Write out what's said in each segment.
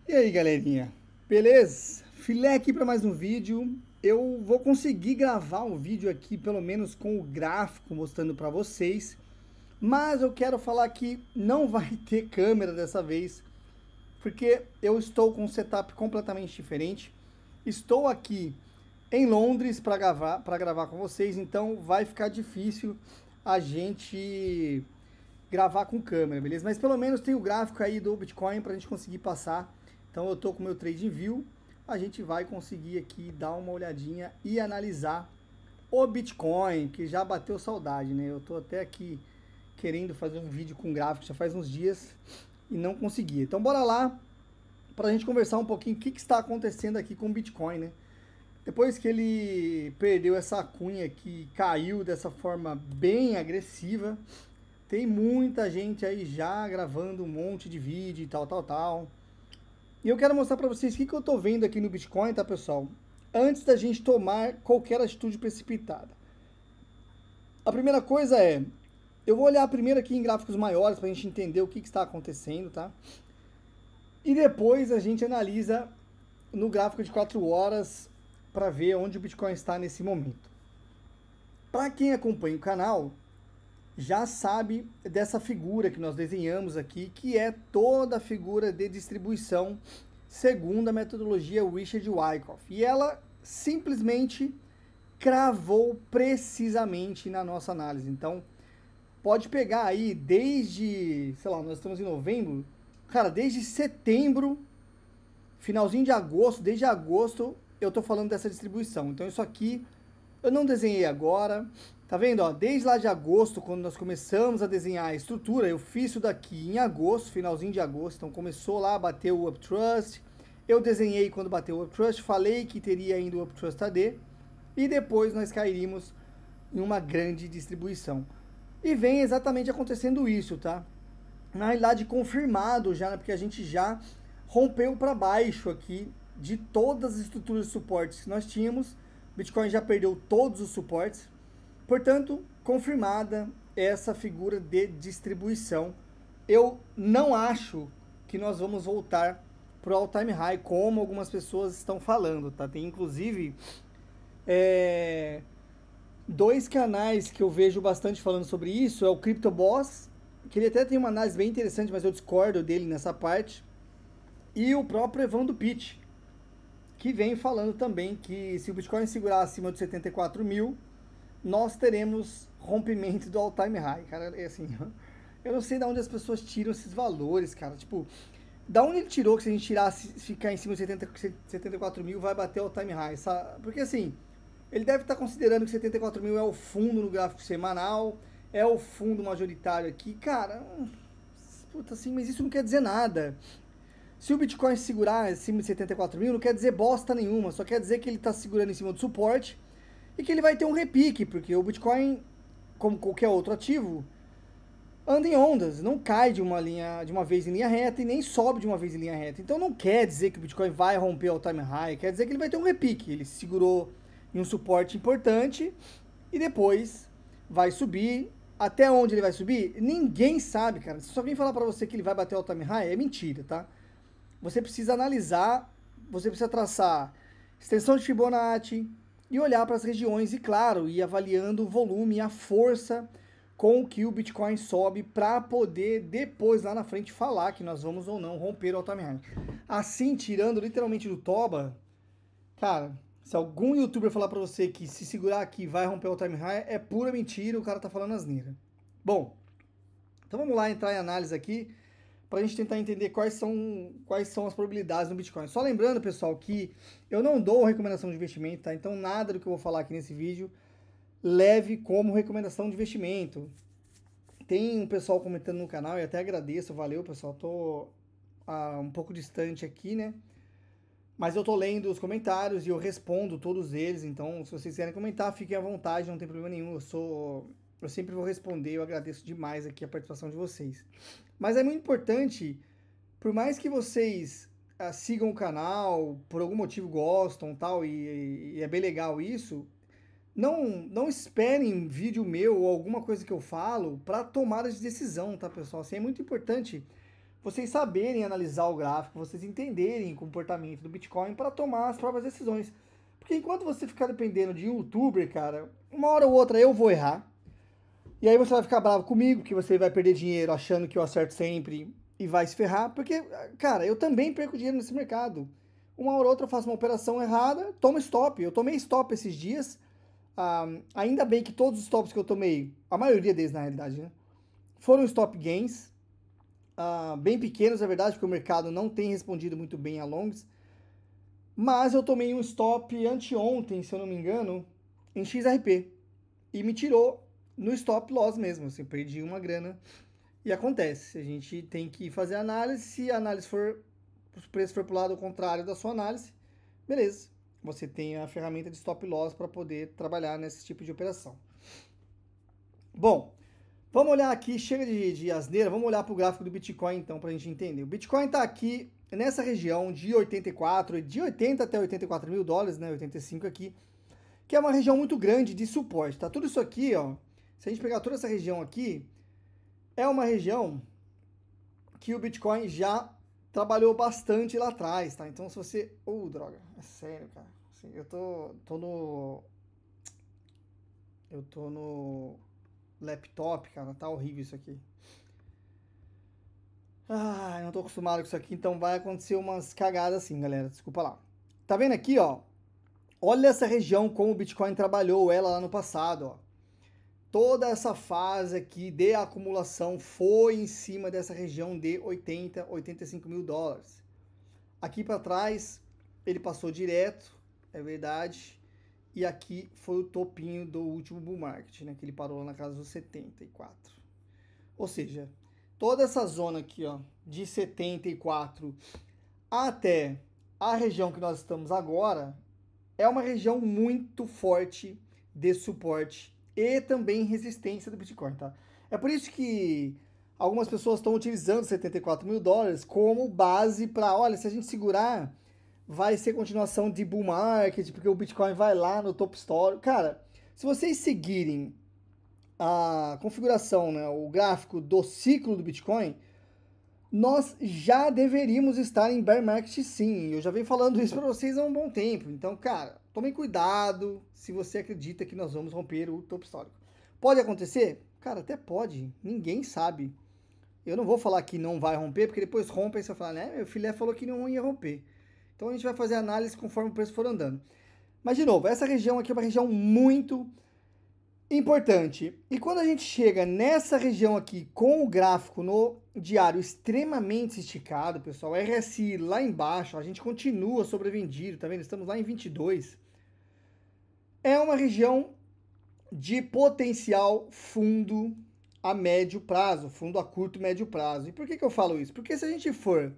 E aí, galerinha? Beleza? Filé aqui para mais um vídeo. Eu vou conseguir gravar um vídeo aqui, pelo menos com o gráfico mostrando para vocês, mas eu quero falar que não vai ter câmera dessa vez, porque eu estou com um setup completamente diferente. Estou aqui em Londres para gravar com vocês, então vai ficar difícil a gente gravar com câmera, beleza? Mas pelo menos tem o gráfico aí do Bitcoin para a gente conseguir passar. Então eu tô com o meu TradingView, a gente vai conseguir aqui dar uma olhadinha e analisar o Bitcoin, que já bateu saudade, né? Eu tô até aqui querendo fazer um vídeo com gráfico já faz uns dias e não consegui. Então bora lá para a gente conversar um pouquinho o que está acontecendo aqui com o Bitcoin, né? Depois que ele perdeu essa cunha que caiu dessa forma bem agressiva, tem muita gente aí já gravando um monte de vídeo e tal. E eu quero mostrar para vocês o que eu estou vendo aqui no Bitcoin, tá, pessoal? Antes da gente tomar qualquer atitude precipitada. A primeira coisa é, eu vou olhar primeiro aqui em gráficos maiores para a gente entender o que está acontecendo, tá? E depois a gente analisa no gráfico de 4 horas para ver onde o Bitcoin está nesse momento. Para quem acompanha o canal, já sabe dessa figura que nós desenhamos aqui, que é toda a figura de distribuição segundo a metodologia Richard Wyckoff. E ela simplesmente cravou precisamente na nossa análise. Então, pode pegar aí desde, sei lá, nós estamos em novembro, cara, desde setembro, finalzinho de agosto, desde agosto eu tô falando dessa distribuição. Então, isso aqui eu não desenhei agora, tá vendo? Ó, desde lá de agosto, quando nós começamos a desenhar a estrutura, eu fiz isso daqui em agosto, finalzinho de agosto, então começou lá, bateu o Uptrust, eu desenhei quando bateu o Uptrust, falei que teria ainda o Uptrust AD, e depois nós cairíamos em uma grande distribuição. E vem exatamente acontecendo isso, tá? Na realidade, confirmado já, né? Porque a gente já rompeu para baixo aqui de todas as estruturas de suportes que nós tínhamos. Bitcoin já perdeu todos os suportes. Portanto, confirmada essa figura de distribuição. Eu não acho que nós vamos voltar para o all-time high, como algumas pessoas estão falando, tá? Tem inclusive dois canais que eu vejo bastante falando sobre isso. É o CryptoBoss, que ele até tem uma análise bem interessante, mas eu discordo dele nessa parte. E o próprio Evandro Pitt, que vem falando também que se o Bitcoin segurar acima de 74 mil, nós teremos rompimento do all-time high, cara. É assim, eu não sei de onde as pessoas tiram esses valores, cara. Tipo, da onde ele tirou que se a gente ficar em cima de 74 mil, vai bater o all-time high? Porque assim, ele deve estar considerando que 74 mil é o fundo no gráfico semanal, é o fundo majoritário aqui. Cara, puta assim, mas isso não quer dizer nada. Se o Bitcoin segurar acima de 74 mil, não quer dizer bosta nenhuma, só quer dizer que ele está segurando em cima do suporte e que ele vai ter um repique, porque o Bitcoin, como qualquer outro ativo, anda em ondas, não cai de uma vez em linha reta e nem sobe de uma vez em linha reta. Então não quer dizer que o Bitcoin vai romper o all-time high, quer dizer que ele vai ter um repique. Ele segurou em um suporte importante e depois vai subir. Até onde ele vai subir? Ninguém sabe, cara. Se alguém falar para você que ele vai bater o all-time high, é mentira, tá? Você precisa analisar, você precisa traçar extensão de Fibonacci e olhar para as regiões e, claro, ir avaliando o volume e a força com que o Bitcoin sobe para poder depois, lá na frente, falar que nós vamos ou não romper o all-time high. Assim, tirando literalmente do toba, cara, se algum youtuber falar para você que se segurar aqui vai romper o all-time high, é pura mentira, o cara tá falando asneira. Bom, então vamos lá entrar em análise aqui para a gente tentar entender quais são as probabilidades no Bitcoin. Só lembrando, pessoal, que eu não dou recomendação de investimento, tá? Então nada do que eu vou falar aqui nesse vídeo leve como recomendação de investimento. Tem um pessoal comentando no canal e até agradeço, valeu, pessoal. Tô um pouco distante aqui, né? Mas eu tô lendo os comentários e eu respondo todos eles, então se vocês quiserem comentar, fiquem à vontade, não tem problema nenhum. Eu sempre vou responder, eu agradeço demais aqui a participação de vocês. Mas é muito importante, por mais que vocês sigam o canal, por algum motivo gostam tal, e é bem legal isso, não esperem vídeo meu ou alguma coisa que eu falo para tomada de decisão, tá, pessoal? Assim, é muito importante vocês saberem analisar o gráfico, vocês entenderem o comportamento do Bitcoin para tomar as próprias decisões. Porque enquanto você ficar dependendo de youtuber, cara, uma hora ou outra eu vou errar. E aí você vai ficar bravo comigo, que você vai perder dinheiro achando que eu acerto sempre e vai se ferrar. Porque, cara, eu também perco dinheiro nesse mercado. Uma hora ou outra eu faço uma operação errada, tomo stop. Eu tomei stop esses dias. Ainda bem que todos os stops que eu tomei, a maioria deles na realidade, né, foram stop gains. Bem pequenos, é verdade, porque o mercado não tem respondido muito bem a longs. Mas eu tomei um stop anteontem, se eu não me engano, em XRP. E me tirou no stop loss mesmo, assim, perdi uma grana. E acontece, a gente tem que fazer análise, se a análise for, o preço for pro lado contrário da sua análise, beleza. Você tem a ferramenta de stop loss para poder trabalhar nesse tipo de operação. Bom, vamos olhar aqui, chega de asneira, vamos olhar para o gráfico do Bitcoin então, para a gente entender. O Bitcoin está aqui nessa região de 84, de 80 até 84 mil dólares, né, 85 aqui, que é uma região muito grande de suporte, tá? Tudo isso aqui, ó, se a gente pegar toda essa região aqui, é uma região que o Bitcoin já trabalhou bastante lá atrás, tá? Então se você... droga, é sério, cara. Assim, eu tô no laptop, cara, tá horrível isso aqui. Eu não tô acostumado com isso aqui, então vai acontecer umas cagadas assim, galera, desculpa lá. Tá vendo aqui, ó? Olha essa região como o Bitcoin trabalhou ela lá no passado, ó. Toda essa fase aqui de acumulação foi em cima dessa região de 80, 85 mil dólares. Aqui para trás, ele passou direto, é verdade. E aqui foi o topinho do último bull market, né? Que ele parou lá na casa dos 74. Ou seja, toda essa zona aqui, ó, de 74 até a região que nós estamos agora, é uma região muito forte de suporte e também resistência do Bitcoin, tá? É por isso que algumas pessoas estão utilizando 74 mil dólares como base para, olha, se a gente segurar, vai ser continuação de bull market, porque o Bitcoin vai lá no topo histórico. Cara, se vocês seguirem a configuração, né, o gráfico do ciclo do Bitcoin, nós já deveríamos estar em bear market sim. Eu já venho falando isso para vocês há um bom tempo. Então, cara, tomem cuidado se você acredita que nós vamos romper o topo histórico. Pode acontecer? Cara, até pode. Ninguém sabe. Eu não vou falar que não vai romper, porque depois rompe e você vai falar, né? Meu filé falou que não ia romper. Então a gente vai fazer análise conforme o preço for andando. Mas, de novo, essa região aqui é uma região muito importante. E quando a gente chega nessa região aqui com o gráfico no diário extremamente esticado, pessoal, RSI lá embaixo, a gente continua sobrevendido, tá vendo? Estamos lá em 22. É uma região de potencial fundo a médio prazo, fundo a curto e médio prazo. E por que eu falo isso? Porque se a gente for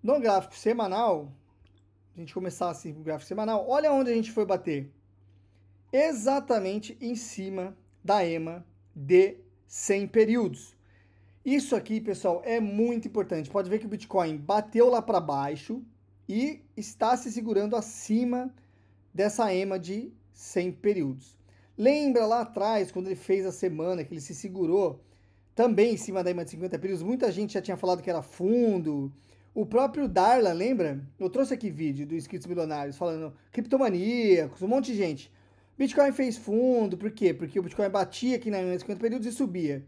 no gráfico semanal, a gente começar assim com o gráfico semanal, olha onde a gente foi bater. Exatamente em cima da EMA de 100 períodos. Isso aqui, pessoal, é muito importante. Pode ver que o Bitcoin bateu lá para baixo e está se segurando acima dessa EMA de 100 períodos. Lembra lá atrás, quando ele fez a semana, que ele se segurou também em cima da EMA de 50 períodos? Muita gente já tinha falado que era fundo. O próprio Darla, lembra? Eu trouxe aqui vídeo do Inscritos Milionários falando criptomaníacos, um monte de gente. Bitcoin fez fundo, por quê? Porque o Bitcoin batia aqui na EMA de 50 períodos e subia.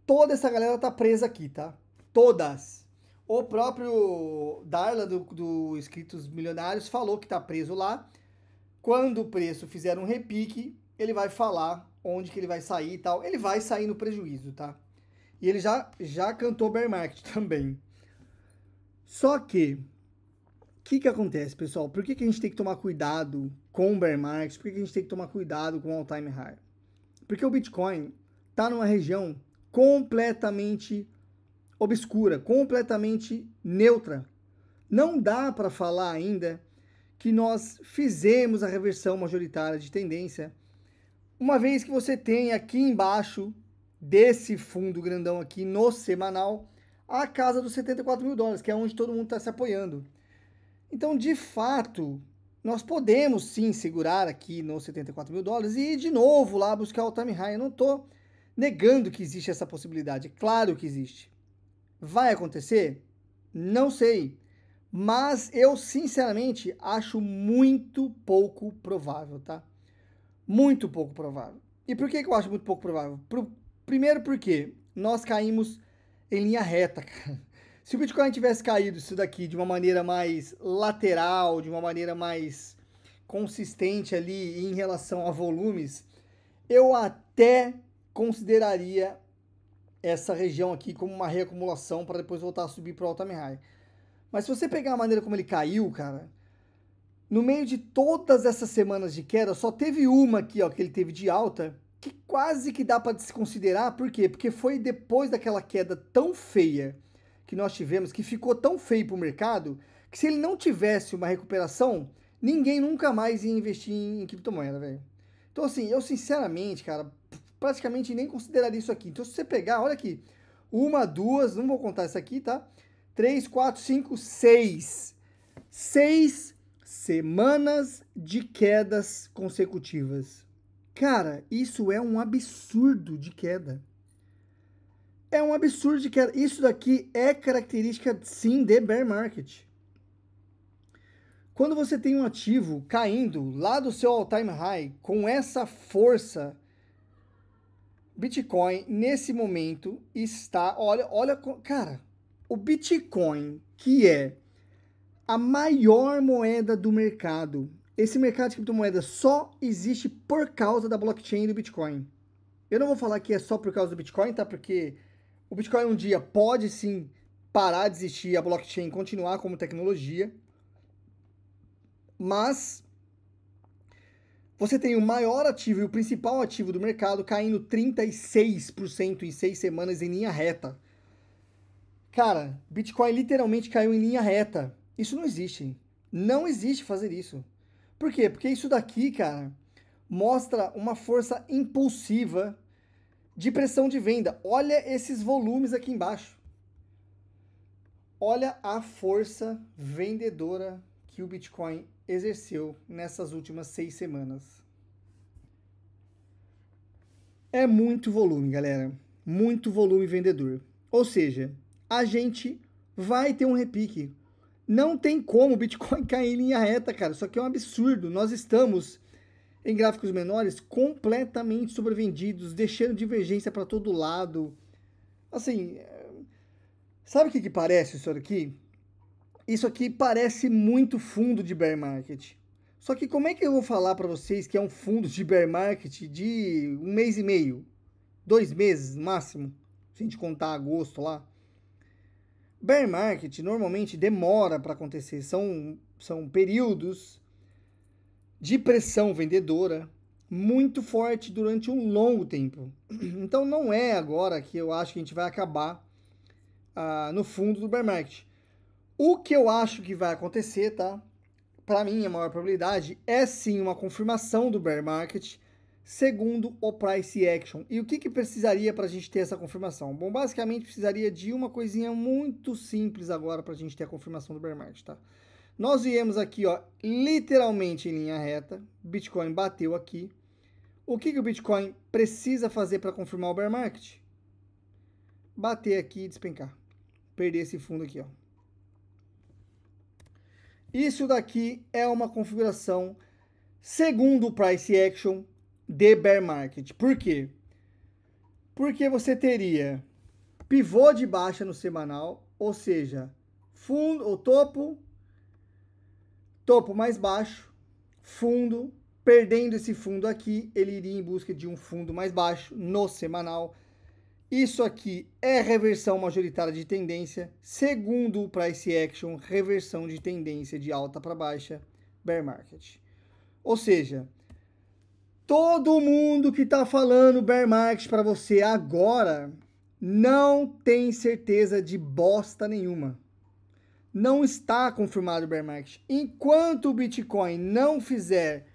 Toda essa galera tá presa aqui, tá? Todas. O próprio Darla do Inscritos Milionários falou que tá preso lá. Quando o preço fizer um repique, ele vai falar onde que ele vai sair e tal. Ele vai sair no prejuízo, tá? E ele já cantou bear market também. Só que, o que acontece, pessoal? Por que a gente tem que tomar cuidado com o bear market? Por que a gente tem que tomar cuidado com o all-time high? Porque o Bitcoin tá numa região completamente obscura, completamente neutra. Não dá para falar ainda que nós fizemos a reversão majoritária de tendência, uma vez que você tem aqui embaixo desse fundo grandão aqui no semanal a casa dos 74 mil dólares, que é onde todo mundo está se apoiando. Então, de fato, nós podemos sim segurar aqui nos 74 mil dólares e ir de novo lá buscar o time high. Eu não estou negando que existe essa possibilidade, é claro que existe. Vai acontecer? Não sei. Mas eu, sinceramente, acho muito pouco provável, tá? Muito pouco provável. E por que eu acho muito pouco provável? Primeiro porque nós caímos em linha reta, cara. Se o Bitcoin tivesse caído isso daqui de uma maneira mais lateral, de uma maneira mais consistente ali em relação a volumes, eu até consideraria essa região aqui como uma reacumulação para depois voltar a subir para o all-time high. Mas se você pegar a maneira como ele caiu, cara, no meio de todas essas semanas de queda, só teve uma aqui, ó, que ele teve de alta, que quase que dá para desconsiderar. Por quê? Porque foi depois daquela queda tão feia que nós tivemos, que ficou tão feio para o mercado, que se ele não tivesse uma recuperação, ninguém nunca mais ia investir em criptomoeda, velho. Então, assim, eu sinceramente, cara, praticamente nem consideraria isso aqui. Então, se você pegar, olha aqui, uma, duas, não vou contar isso aqui, tá? 3, 4, 5, 6. 6 semanas de quedas consecutivas. Cara, isso é um absurdo de queda. É um absurdo de queda. Isso daqui é característica, sim, de bear market. Quando você tem um ativo caindo lá do seu all-time high com essa força, Bitcoin, nesse momento, está... Olha, cara, o Bitcoin, que é a maior moeda do mercado, esse mercado de criptomoedas só existe por causa da blockchain do Bitcoin. Eu não vou falar que é só por causa do Bitcoin, tá? Porque o Bitcoin um dia pode sim parar de existir e a blockchain continuar como tecnologia. Mas você tem o maior ativo e o principal ativo do mercado caindo 36% em 6 semanas em linha reta. Cara, Bitcoin literalmente caiu em linha reta. Isso não existe. Não existe fazer isso. Por quê? Porque isso daqui, cara, mostra uma força impulsiva de pressão de venda. Olha esses volumes aqui embaixo. Olha a força vendedora que o Bitcoin exerceu nessas últimas 6 semanas. É muito volume, galera. Muito volume vendedor. Ou seja, a gente vai ter um repique. Não tem como o Bitcoin cair em linha reta, cara. Isso aqui é um absurdo. Nós estamos, em gráficos menores, completamente sobrevendidos, deixando divergência para todo lado. Assim, sabe o que parece isso aqui? Isso aqui parece muito fundo de bear market. Só que como é que eu vou falar para vocês que é um fundo de bear market de 1 mês e meio? 2 meses, no máximo? Se a gente contar agosto lá. Bear market normalmente demora para acontecer. São períodos de pressão vendedora muito forte durante um longo tempo. Então não é agora que eu acho que a gente vai acabar no fundo do bear market. O que eu acho que vai acontecer, tá? Para mim, a maior probabilidade é sim uma confirmação do bear market segundo o price action. E o que precisaria para a gente ter essa confirmação? Bom, basicamente precisaria de uma coisinha muito simples agora para a gente ter a confirmação do bear market, tá? Nós viemos aqui, ó, literalmente em linha reta. Bitcoin bateu aqui. O que o Bitcoin precisa fazer para confirmar o bear market? Bater aqui e despencar. Perder esse fundo aqui, ó. Isso daqui é uma configuração segundo o price action de bear market. Por quê? Porque você teria pivô de baixa no semanal, ou seja, fundo, o topo mais baixo, fundo, perdendo esse fundo aqui, ele iria em busca de um fundo mais baixo no semanal. Isso aqui é reversão majoritária de tendência, segundo o price action, reversão de tendência de alta para baixa, bear market. Ou seja, todo mundo que está falando bear market para você agora não tem certeza de bosta nenhuma. Não está confirmado o bear market. Enquanto o Bitcoin não fizer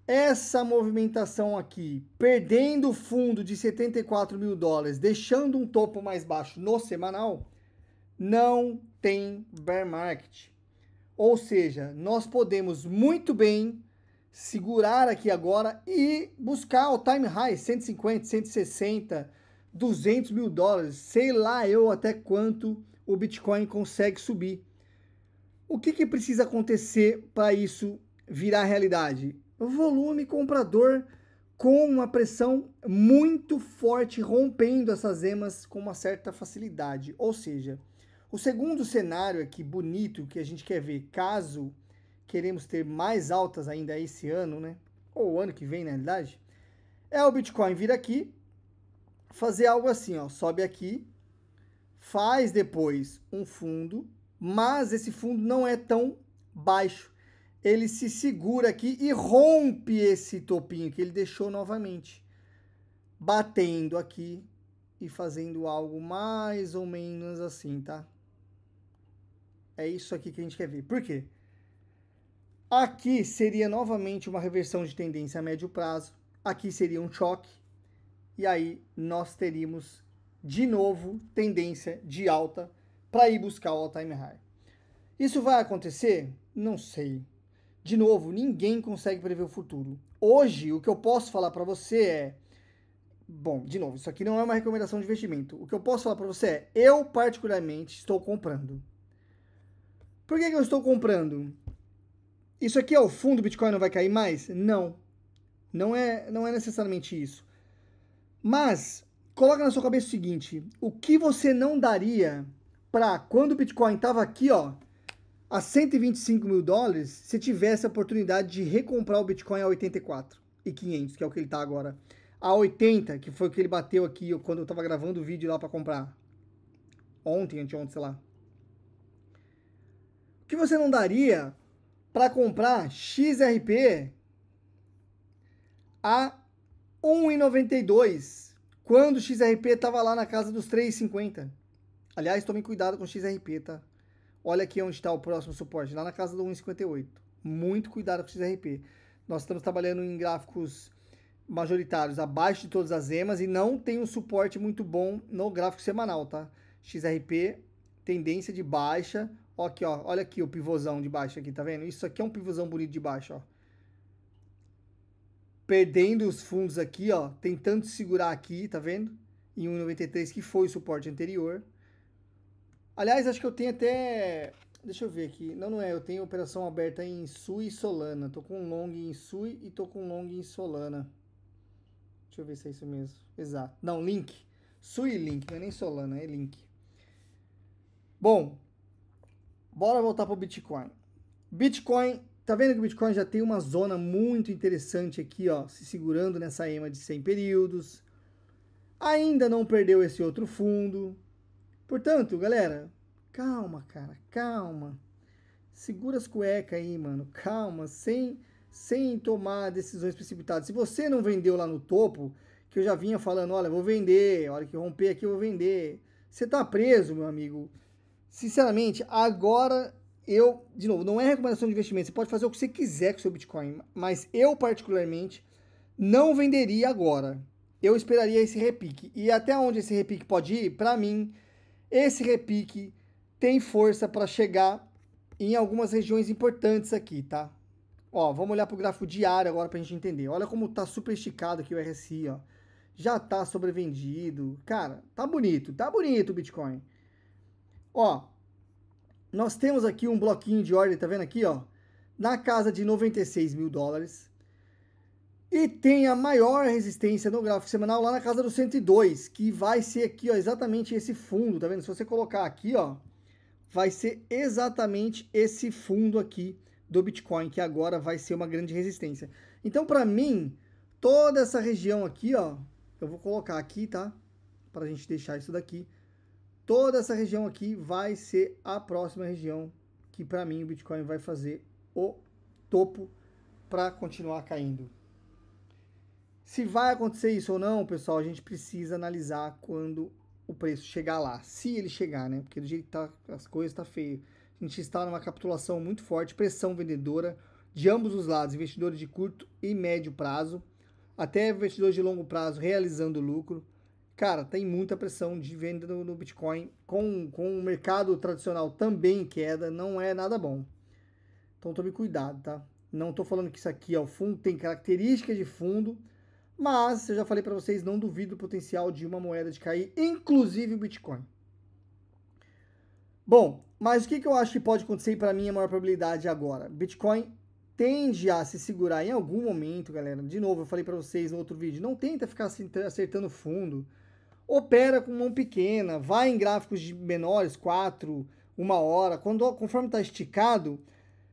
essa movimentação aqui, perdendo o fundo de 74 mil dólares, deixando um topo mais baixo no semanal, não tem bear market. Ou seja, nós podemos muito bem segurar aqui agora e buscar o time high 150, 160, 200 mil dólares, sei lá eu até quanto o Bitcoin consegue subir. O que precisa acontecer para isso virar realidade? O volume comprador com uma pressão muito forte, rompendo essas emas com uma certa facilidade. Ou seja, o segundo cenário aqui bonito que a gente quer ver, caso queremos ter mais altas ainda esse ano, né? Ou o ano que vem, na realidade, é o Bitcoin vir aqui, fazer algo assim, ó, sobe aqui, faz depois um fundo, mas esse fundo não é tão baixo. Ele se segura aqui e rompe esse topinho que ele deixou novamente, batendo aqui e fazendo algo mais ou menos assim, tá? É isso aqui que a gente quer ver. Por quê? Aqui seria novamente uma reversão de tendência a médio prazo. Aqui seria um choque. E aí nós teríamos de novo tendência de alta para ir buscar o all-time high. Isso vai acontecer? Não sei. De novo, ninguém consegue prever o futuro. Hoje, o que eu posso falar para você é... Bom, de novo, isso aqui não é uma recomendação de investimento. O que eu posso falar para você é... Eu, particularmente, estou comprando. Por que eu estou comprando? Isso aqui é o fundo, o Bitcoin não vai cair mais? Não. Não é necessariamente isso. Mas, coloca na sua cabeça o seguinte. O que você não daria para quando o Bitcoin estava aqui, ó, a 125 mil dólares, se tivesse a oportunidade de recomprar o Bitcoin a 84.500, que é o que ele está agora. A 80, que foi o que ele bateu aqui quando eu estava gravando o vídeo lá para comprar. Anteontem, sei lá. O que você não daria para comprar XRP a 1,92, quando o XRP estava lá na casa dos 3,50. Aliás, tome cuidado com o XRP, tá? Olha aqui onde está o próximo suporte, lá na casa do 1,58. Muito cuidado com o XRP. Nós estamos trabalhando em gráficos majoritários abaixo de todas as emas e não tem um suporte muito bom no gráfico semanal, tá? XRP, tendência de baixa. Ó, aqui, ó, olha aqui o pivôzão de baixo aqui, tá vendo? Isso aqui é um pivôzão bonito de baixo, ó. Perdendo os fundos aqui, ó, tentando segurar aqui, tá vendo? Em 1,93, que foi o suporte anterior. Aliás, acho que eu tenho até... Deixa eu ver aqui. Não é. Eu tenho operação aberta em SUI e Solana. Tô com um long em SUI e tô com um long em Solana. Deixa eu ver se é isso mesmo. Exato. Não, Link. SUI e Link. Não é nem Solana, é Link. Bom, bora voltar pro Bitcoin. Bitcoin... Tá vendo que o Bitcoin já tem uma zona muito interessante aqui, ó. Se segurando nessa EMA de 100 períodos. Ainda não perdeu esse outro fundo. Portanto, galera, calma, cara, calma. Segura as cuecas aí, mano, calma, sem tomar decisões precipitadas. Se você não vendeu lá no topo, que eu já vinha falando, olha, vou vender, a hora que romper aqui eu vou vender. Você tá preso, meu amigo. Sinceramente, agora de novo, não é recomendação de investimento, você pode fazer o que você quiser com o seu Bitcoin, mas eu particularmente não venderia agora. Eu esperaria esse repique. E até onde esse repique pode ir, para mim, esse repique tem força para chegar em algumas regiões importantes aqui, tá? Ó, vamos olhar para o gráfico diário agora para a gente entender. Olha como tá super esticado aqui o RSI, ó. Já tá sobrevendido. Cara, tá bonito o Bitcoin. Ó, nós temos aqui um bloquinho de ordem, tá vendo aqui, ó? Na casa de 96 mil dólares. E tem a maior resistência no gráfico semanal lá na casa do 102, que vai ser aqui, ó, exatamente esse fundo, tá vendo? Se você colocar aqui, ó, vai ser exatamente esse fundo aqui do Bitcoin, que agora vai ser uma grande resistência. Então, para mim, toda essa região aqui, ó, eu vou colocar aqui, tá? Para a gente deixar isso daqui. Toda essa região aqui vai ser a próxima região que, para mim, o Bitcoin vai fazer o topo para continuar caindo. Se vai acontecer isso ou não, pessoal, a gente precisa analisar quando o preço chegar lá. Se ele chegar, né? Porque do jeito que tá, as coisas tá feio. A gente está numa capitulação muito forte, pressão vendedora de ambos os lados, investidores de curto e médio prazo, até investidores de longo prazo realizando lucro. Cara, tem muita pressão de venda no Bitcoin, com o mercado tradicional também em queda, não é nada bom. Então tome cuidado, tá? Não tô falando que isso aqui é o fundo, tem características de fundo, Mas, eu já falei para vocês, não duvido do potencial de uma moeda de cair, inclusive o Bitcoin. Bom, mas o que eu acho que pode acontecer e para mim a maior probabilidade agora? Bitcoin tende a se segurar em algum momento, galera. De novo, eu falei para vocês no outro vídeo, não tenta ficar acertando fundo. Opera com mão pequena, vai em gráficos de menores, 4, 1 hora. Conforme está esticado,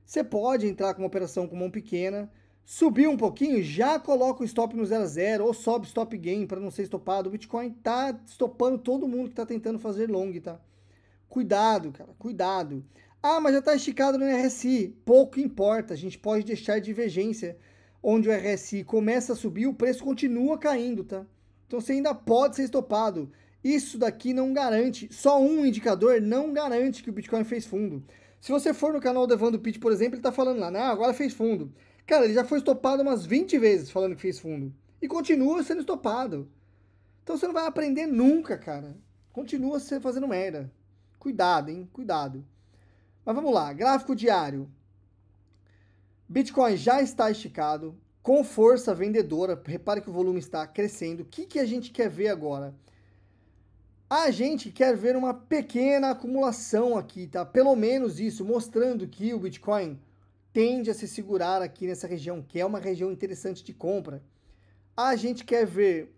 você pode entrar com uma operação com mão pequena, subir um pouquinho, já coloca o stop no 0 a 0 ou sobe stop gain para não ser estopado. O Bitcoin tá estopando todo mundo que está tentando fazer long, tá? Cuidado, cara, cuidado. Ah, mas já está esticado no RSI. Pouco importa, a gente pode deixar divergência. Onde o RSI começa a subir, o preço continua caindo, tá? Então você ainda pode ser estopado. Isso daqui não garante, só um indicador não garante que o Bitcoin fez fundo. Se você for no canal do Evandro Pitt, por exemplo, ele tá falando lá, né? Agora fez fundo. Cara, ele já foi estopado umas 20 vezes falando que fez fundo. E continua sendo estopado. Então você não vai aprender nunca, cara. Continua fazendo merda. Cuidado, hein? Cuidado. Mas vamos lá, gráfico diário. Bitcoin já está esticado, com força vendedora. Repare que o volume está crescendo. O que a gente quer ver agora? A gente quer ver uma pequena acumulação aqui, tá? Pelo menos isso, mostrando que o Bitcoin tende a se segurar aqui nessa região, que é uma região interessante de compra. A gente quer ver,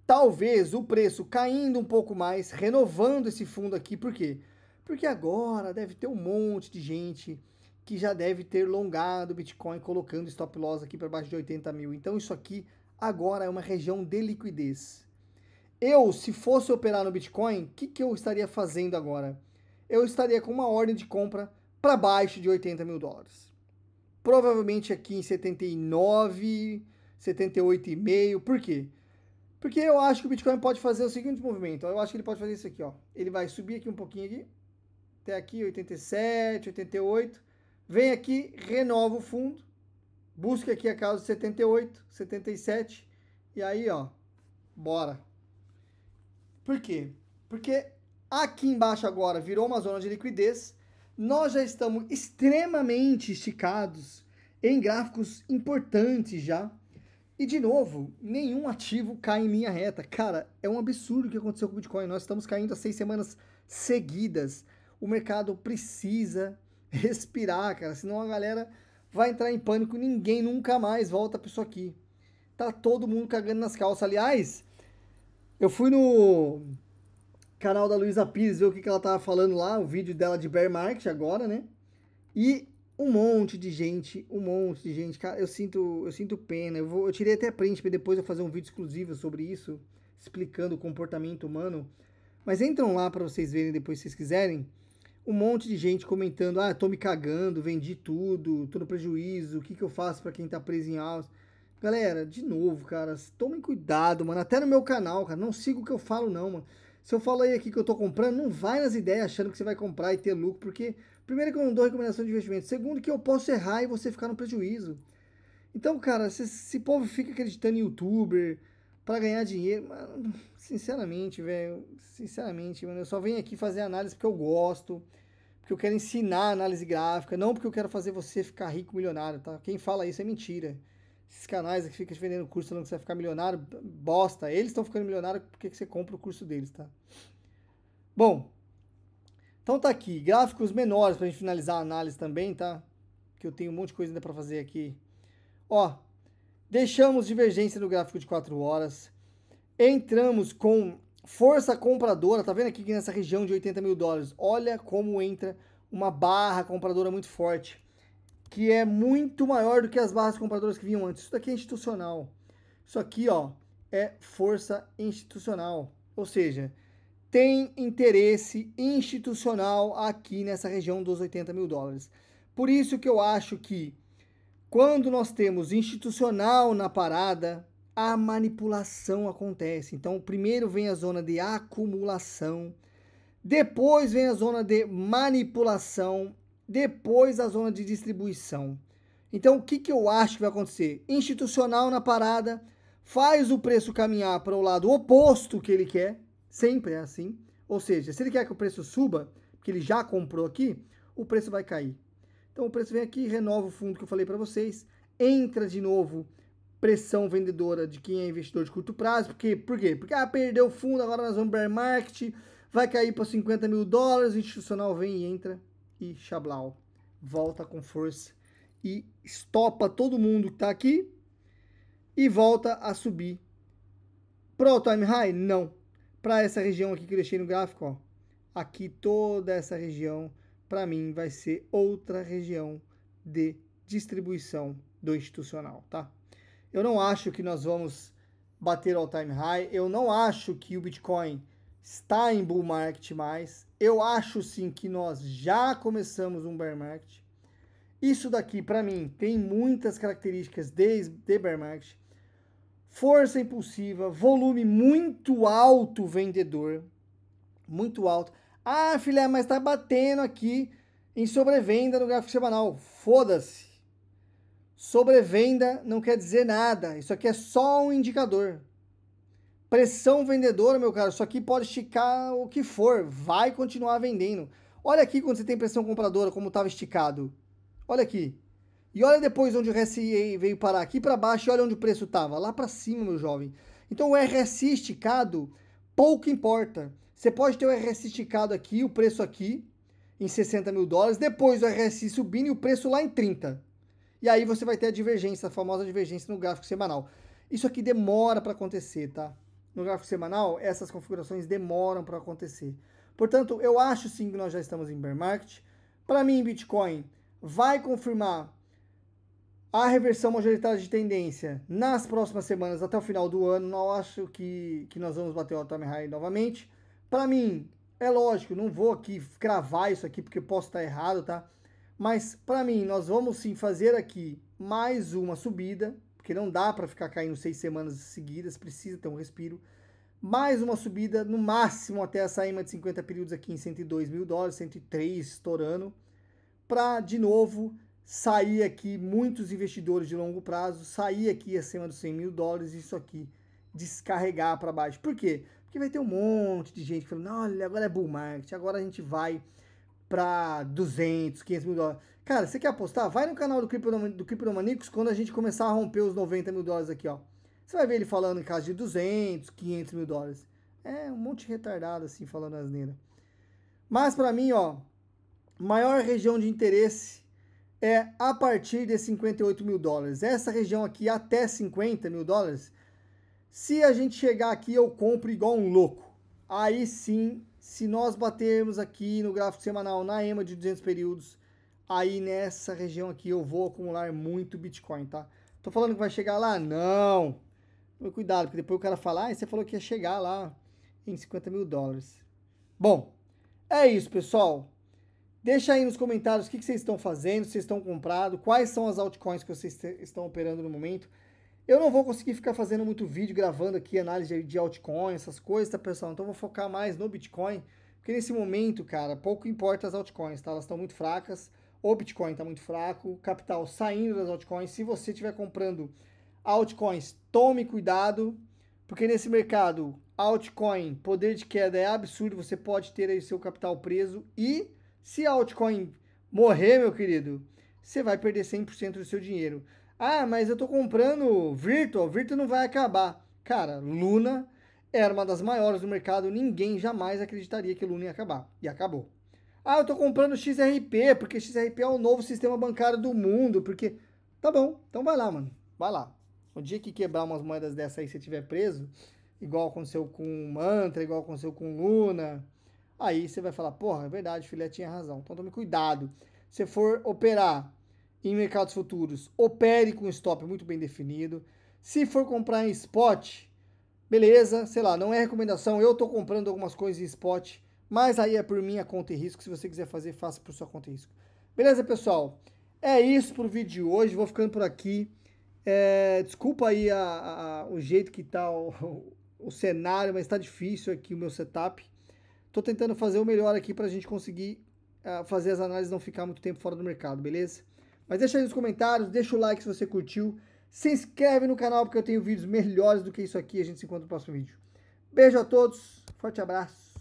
talvez, o preço caindo um pouco mais, renovando esse fundo aqui. Por quê? Porque agora deve ter um monte de gente que já deve ter longado o Bitcoin, colocando stop loss aqui para baixo de 80 mil. Então isso aqui agora é uma região de liquidez. Eu, se fosse operar no Bitcoin, o que eu estaria fazendo agora? Eu estaria com uma ordem de compra para baixo de 80 mil dólares. Provavelmente aqui em 79, 78,5. Por quê? Porque eu acho que o Bitcoin pode fazer o seguinte movimento. Eu acho que ele pode fazer isso aqui, ó. Ele vai subir aqui um pouquinho aqui. Até aqui, 87, 88. Vem aqui, renova o fundo. Busca aqui a casa de 78, 77. E aí, ó, bora. Por quê? Porque aqui embaixo agora virou uma zona de liquidez. Nós já estamos extremamente esticados em gráficos importantes já. E, de novo, nenhum ativo cai em linha reta. Cara, é um absurdo o que aconteceu com o Bitcoin. Nós estamos caindo há 6 semanas seguidas. O mercado precisa respirar, cara. Senão a galera vai entrar em pânico e ninguém nunca mais volta para isso aqui. Tá todo mundo cagando nas calças. Aliás, eu fui no canal da Luísa Pires ver o que ela tava falando lá. O vídeo dela de bear market agora, né? E um monte de gente, cara, eu sinto pena. Eu tirei até print para depois eu fazer um vídeo exclusivo sobre isso, explicando o comportamento humano. Mas entram lá para vocês verem depois se vocês quiserem. Um monte de gente comentando: "Ah, tô me cagando, vendi tudo, tô no prejuízo, o que eu faço para quem tá preso em alça?" Galera, de novo, cara, tomem cuidado, mano. Até no meu canal, cara, não siga o que eu falo não, mano. Se eu falo aí aqui que eu tô comprando, não vai nas ideias achando que você vai comprar e ter lucro, porque primeiro que eu não dou recomendação de investimento, segundo que eu posso errar e você ficar no prejuízo. Então, cara, esse povo fica acreditando em youtuber para ganhar dinheiro, mano, sinceramente, velho, mano, eu só venho aqui fazer análise porque eu gosto, porque eu quero ensinar análise gráfica, não porque eu quero fazer você ficar rico, milionário, tá? Quem fala isso é mentira. Esses canais que ficam te vendendo curso falando que você vai ficar milionário, bosta. Eles estão ficando milionários porque você compra o curso deles, tá? Bom, então tá aqui, gráficos menores pra gente finalizar a análise também, tá? Que eu tenho um monte de coisa ainda pra fazer aqui. Ó, deixamos divergência no gráfico de 4 horas. Entramos com força compradora, tá vendo aqui nessa região de 80 mil dólares? Olha como entra uma barra compradora muito forte, que é muito maior do que as barras compradoras que vinham antes. Isso daqui é institucional. Isso aqui, ó, é força institucional. Ou seja, tem interesse institucional aqui nessa região dos 80 mil dólares. Por isso que eu acho que quando nós temos institucional na parada, a manipulação acontece. Então, primeiro vem a zona de acumulação, depois vem a zona de manipulação, depois a zona de distribuição. Então, o que eu acho que vai acontecer? Institucional na parada, faz o preço caminhar para o lado oposto que ele quer, sempre é assim. Ou seja, se ele quer que o preço suba, porque ele já comprou aqui, o preço vai cair. Então, o preço vem aqui, renova o fundo que eu falei para vocês, entra de novo pressão vendedora de quem é investidor de curto prazo. Por quê? Porque perdeu o fundo, agora nós vamos bear market, vai cair para 50 mil dólares, o institucional vem e entra e chablau, volta com força e estopa todo mundo que está aqui e volta a subir. Pro all-time high? Não. Para essa região aqui que eu deixei no gráfico, ó, aqui toda essa região, para mim, vai ser outra região de distribuição do institucional, tá? Eu não acho que nós vamos bater all-time high, eu não acho que o Bitcoin está em bull market mais, eu acho sim que nós já começamos um bear market. Isso daqui, para mim, tem muitas características de bear market. Força impulsiva, volume muito alto vendedor, muito alto. Ah, filé, mas tá batendo aqui em sobrevenda no gráfico semanal. Foda-se. Sobrevenda não quer dizer nada. Isso aqui é só um indicador. Pressão vendedora, meu cara, isso aqui pode esticar o que for. Vai continuar vendendo. Olha aqui quando você tem pressão compradora, como estava esticado. Olha aqui. E olha depois onde o RSI veio parar. Aqui para baixo e olha onde o preço estava. Lá para cima, meu jovem. Então o RSI esticado, pouco importa. Você pode ter o RSI esticado aqui, o preço aqui, em 60 mil dólares. Depois o RSI subindo e o preço lá em 30. E aí você vai ter a divergência, a famosa divergência no gráfico semanal. Isso aqui demora para acontecer, tá? No gráfico semanal, essas configurações demoram para acontecer. Portanto, eu acho sim que nós já estamos em bear market. Para mim, Bitcoin vai confirmar a reversão majoritária de tendência nas próximas semanas até o final do ano. Não acho que nós vamos bater o all-time high novamente. Para mim, é lógico, não vou aqui cravar isso aqui porque posso estar errado, tá? Mas para mim, nós vamos sim fazer aqui mais uma subida, porque não dá para ficar caindo 6 semanas seguidas, precisa ter um respiro. Mais uma subida, no máximo até essa EMA de 50 períodos aqui em 102 mil dólares, 103 estourando, para de novo sair aqui muitos investidores de longo prazo, sair aqui acima dos 100 mil dólares e isso aqui descarregar para baixo. Por quê? Porque vai ter um monte de gente falando, olha, agora é bull market, agora a gente vai para 200, 500 mil dólares. Cara, você quer apostar? Vai no canal do Criptomaníacos quando a gente começar a romper os 90 mil dólares aqui, ó. Você vai ver ele falando em caso de 200, 500 mil dólares. É um monte de retardado assim, falando asneira. Mas para mim, ó, maior região de interesse é a partir de 58 mil dólares. Essa região aqui até 50 mil dólares, se a gente chegar aqui, eu compro igual um louco. Aí sim, se nós batermos aqui no gráfico semanal, na EMA de 200 períodos, aí nessa região aqui eu vou acumular muito Bitcoin, tá? Tô falando que vai chegar lá? Não! Cuidado, porque depois o cara fala, você falou que ia chegar lá em 50 mil dólares. Bom, é isso, pessoal. Deixa aí nos comentários o que vocês estão fazendo, se vocês estão comprando, quais são as altcoins que vocês estão operando no momento. Eu não vou conseguir ficar fazendo muito vídeo, gravando aqui análise de altcoins, essas coisas, tá, pessoal? Então eu vou focar mais no Bitcoin, porque nesse momento, cara, pouco importa as altcoins, tá? Elas estão muito fracas, o Bitcoin tá muito fraco, o capital saindo das altcoins. Se você estiver comprando altcoins, tome cuidado, porque nesse mercado, altcoin, poder de queda é absurdo, você pode ter aí seu capital preso e se a altcoin morrer, meu querido, você vai perder 100% do seu dinheiro. Ah, mas eu tô comprando Virtual não vai acabar. Cara, Luna era uma das maiores do mercado, ninguém jamais acreditaria que Luna ia acabar. E acabou. Ah, eu tô comprando XRP, porque XRP é o novo sistema bancário do mundo, porque... Tá bom, então vai lá, mano, vai lá. O dia que quebrar umas moedas dessa aí, se você estiver preso, igual aconteceu com Mantra, igual aconteceu com Luna, aí você vai falar, porra, é verdade, filé tinha razão. Então tome cuidado. Se for operar em mercados futuros, opere com stop muito bem definido. Se for comprar em spot, beleza, sei lá, não é recomendação, eu tô comprando algumas coisas em spot, mas aí é por minha conta e risco. Se você quiser fazer, faça por sua conta e risco. Beleza, pessoal? É isso pro vídeo de hoje, vou ficando por aqui. Desculpa aí o jeito que tá o cenário, mas tá difícil aqui o meu setup. Tô tentando fazer o melhor aqui pra gente conseguir fazer as análises e não ficar muito tempo fora do mercado, beleza? Mas deixa aí nos comentários, deixa o like se você curtiu, se inscreve no canal porque eu tenho vídeos melhores do que isso aqui. A gente se encontra no próximo vídeo. Beijo a todos, forte abraço,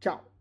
tchau!